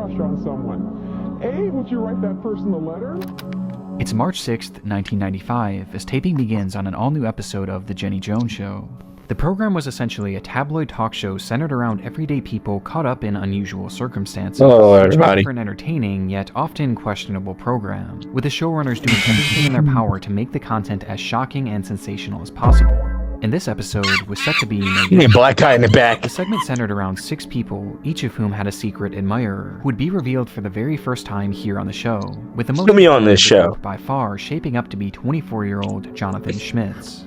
crush on someone. A, would you write that person a letter? It's March 6th, 1995, as taping begins on an all-new episode of The Jenny Jones Show. The program was essentially a tabloid talk show centered around everyday people caught up in unusual circumstances. Which made for an entertaining, yet often questionable program, with the showrunners doing everything in their power to make the content as shocking and sensational as possible. And this episode was set to be no black guy in the back. The segment centered around 6 people, each of whom had a secret admirer, who would be revealed for the very first time here on the show, with the most on this show by far shaping up to be 24-year-old Jonathan Schmitz.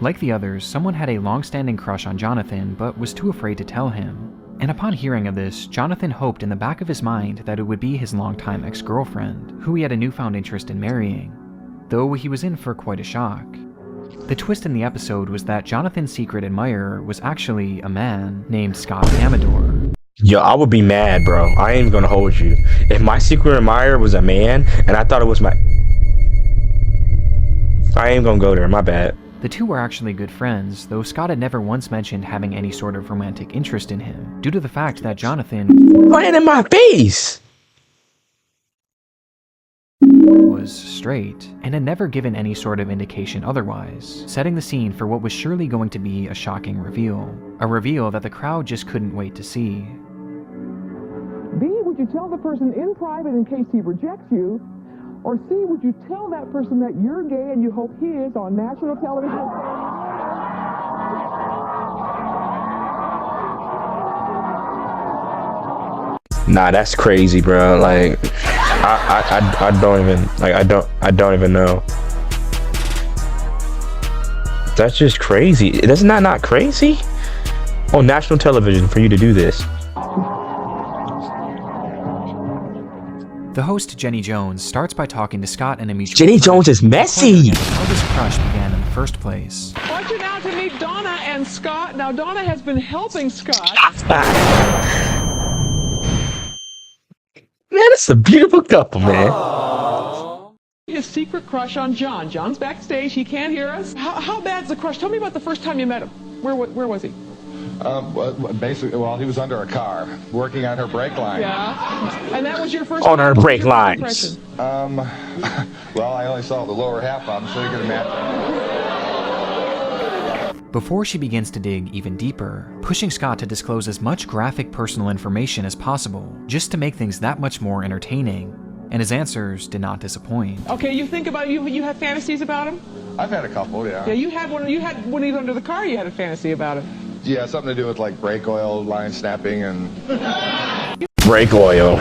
Like the others, someone had a long-standing crush on Jonathan, but was too afraid to tell him. And upon hearing of this, Jonathan hoped in the back of his mind that it would be his longtime ex-girlfriend, who he had a newfound interest in marrying, though he was in for quite a shock. The twist in the episode was that Jonathan's secret admirer was actually a man named Scott Amador. Yo, I would be mad, bro. I ain't even gonna hold you. If my secret admirer was a man, and I thought it was my... I ain't gonna go there, my bad. The two were actually good friends, though Scott had never once mentioned having any sort of romantic interest in him, due to the fact that Jonathan... Lying in my face! ...was straight, and had never given any sort of indication otherwise, setting the scene for what was surely going to be a shocking reveal. A reveal that the crowd just couldn't wait to see. B, would you tell the person in private in case he rejects you? Or C, would you tell that person that you're gay and you hope he is on national television? Nah, that's crazy, bro. Like, I don't even, like, I don't even know. That's just crazy. Isn't that not crazy? On national television for you to do this. The host, Jenny Jones, starts by talking to Scott and a mutual Jenny Jones is messy! How this crush began in the first place. I want you now to meet Donna and Scott. Now, Donna has been helping Scott. Man, it's a beautiful couple, man. His secret crush on John. John's backstage. He can't hear us. How bad's the crush? Tell me about the first time you met him. Where was he? Basically, well, he was under a car, working on her brake line. Yeah, and that was your first. On her brake lines. Well, I only saw the lower half of him, so you can imagine. Before she begins to dig even deeper, pushing Scott to disclose as much graphic personal information as possible, just to make things that much more entertaining. And his answers did not disappoint. Okay, you think about you have fantasies about him? I've had a couple, yeah. Yeah, you had when he was under the car. You had a fantasy about him. Yeah, something to do with like brake oil, line snapping, and brake oil.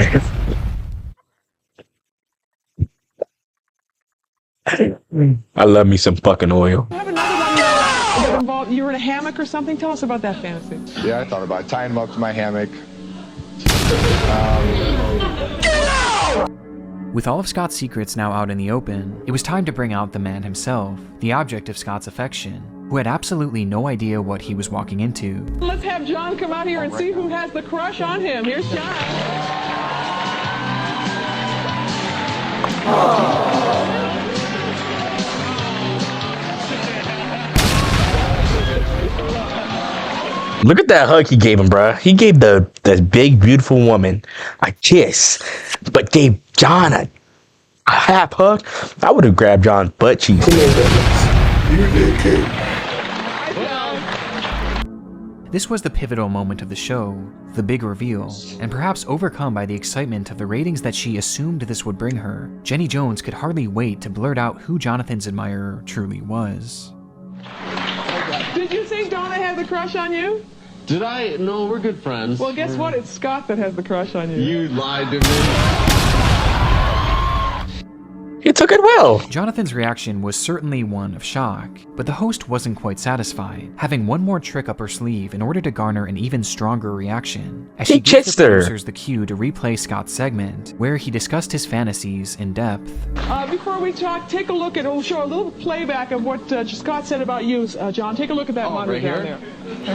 I love me some fucking oil. I have another one that involved. You were in a hammock or something. Tell us about that fantasy. Yeah, I thought about tying him up to my hammock. With all of Scott's secrets now out in the open, it was time to bring out the man himself, the object of Scott's affection, who had absolutely no idea what he was walking into. Let's have John come out here and see who has the crush on him. Here's John. Look at that hug he gave him, bruh. He gave the big, beautiful woman a kiss, but gave John a half hug. I would have grabbed John's butt cheeks. This was the pivotal moment of the show, the big reveal, and perhaps overcome by the excitement of the ratings that she assumed this would bring her, Jenny Jones could hardly wait to blurt out who Jonathan's admirer truly was. Did you think Donna had the crush on you? Did I? No, we're good friends. Well, guess what? It's Scott that has the crush on you. You lied to me. He took it well. Jonathan's reaction was certainly one of shock, but the host wasn't quite satisfied, having one more trick up her sleeve in order to garner an even stronger reaction, as she gave the producers the cue to replay Scott's segment, where he discussed his fantasies in depth. Before we talk, take a look at, we'll show a little playback of what Scott said about you, John. Take a look at that monitor right down there.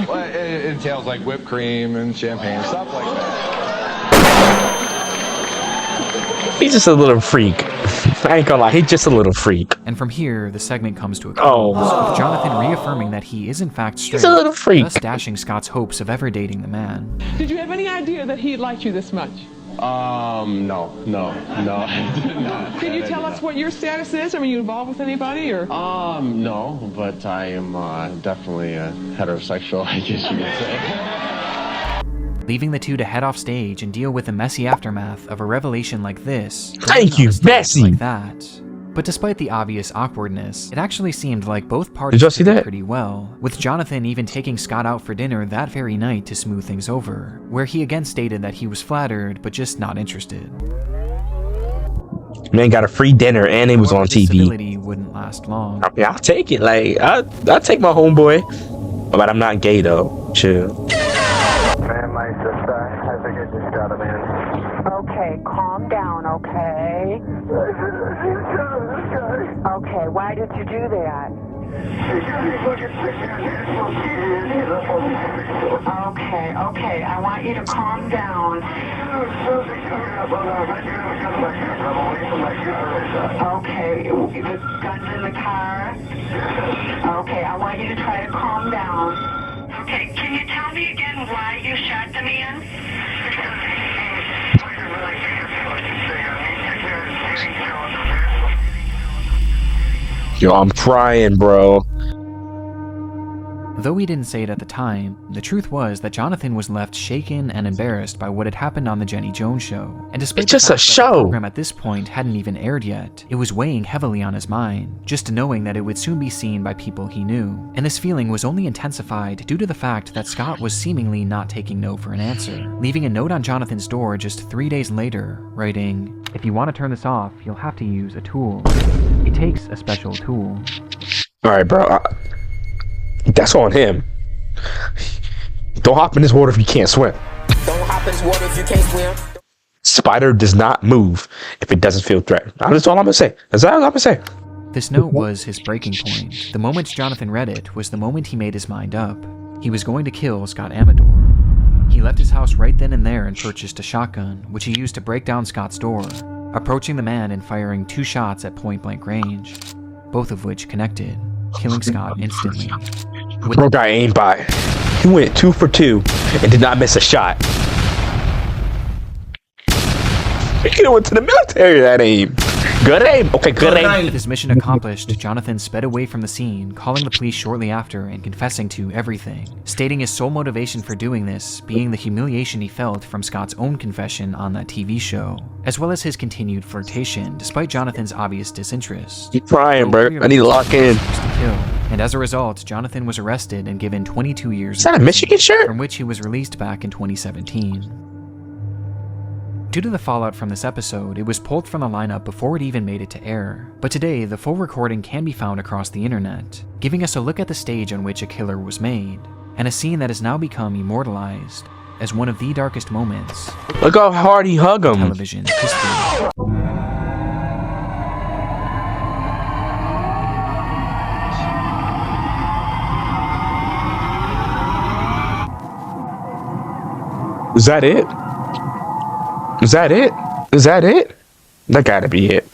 Well, it entails like whipped cream and champagne, stuff like that. He's just a little freak. I ain't gonna lie, he's just a little freak. And from here, the segment comes to a close, with Jonathan reaffirming that he is in fact straight, he's a little freak, thus dashing Scott's hopes of ever dating the man. Did you have any idea that he liked you this much? No, I did not. Can you tell us what your status is? Are you involved with anybody, or? No, but I am definitely heterosexual, I guess you could say. Leaving the two to head off stage and deal with the messy aftermath of a revelation like this. Thank you, messy. Like that. But despite the obvious awkwardness, it actually seemed like both parties Did you see took it that? pretty well, with Jonathan even taking Scott out for dinner that very night to smooth things over, where he again stated that he was flattered but just not interested. Man got a free dinner and it was However, on this TV. civility wouldn't last long. I mean, I'll take it. Like, I'll take my homeboy. But I'm not gay, though. Chill. Man, my sister, I think I just got him in. Okay, calm down, okay? Okay, why did you do that? Okay, I want you to calm down. Okay, the gun's in the car. Okay, I want you to try to calm down. Okay, can you tell me again why you shot the man? Yo, I'm crying, bro. Though he didn't say it at the time, the truth was that Jonathan was left shaken and embarrassed by what had happened on the Jenny Jones show. And despite It's just the a fact that show. the program at this point hadn't even aired yet, it was weighing heavily on his mind, just knowing that it would soon be seen by people he knew. And this feeling was only intensified due to the fact that Scott was seemingly not taking no for an answer, leaving a note on Jonathan's door just 3 days later, writing, "If you want to turn this off, you'll have to use a tool. It takes a special tool." Alright, bro. That's on him. Don't hop in this water if you can't swim. Don't hop in this water if you can't swim. Spider does not move if it doesn't feel threatened. That's all I'm gonna say. That's all I'm gonna say. This note was his breaking point. The moment Jonathan read it was the moment he made his mind up. He was going to kill Scott Amador. He left his house right then and there and purchased a shotgun, which he used to break down Scott's door, approaching the man and firing 2 shots at point-blank range, both of which connected, killing Scott instantly. Bro got aimed by. He went 2 for 2 and did not miss a shot. He could have went to the military that aim. Good aim. Okay, good aim. With his mission accomplished, Jonathan sped away from the scene, calling the police shortly after and confessing to everything, stating his sole motivation for doing this being the humiliation he felt from Scott's own confession on that TV show, as well as his continued flirtation despite Jonathan's obvious disinterest. Keep crying, bro. I need to lock in. To kill. And as a result, Jonathan was arrested and given 22 years Is that a Michigan shirt? from which he was released back in 2017. Due to the fallout from this episode, it was pulled from the lineup before it even made it to air. But today, the full recording can be found across the internet, giving us a look at the stage on which A Killer was made, and a scene that has now become immortalized as one of the darkest moments Look how hard he hugged in him. television history. Is that it? Is that it? Is that it? That gotta be it.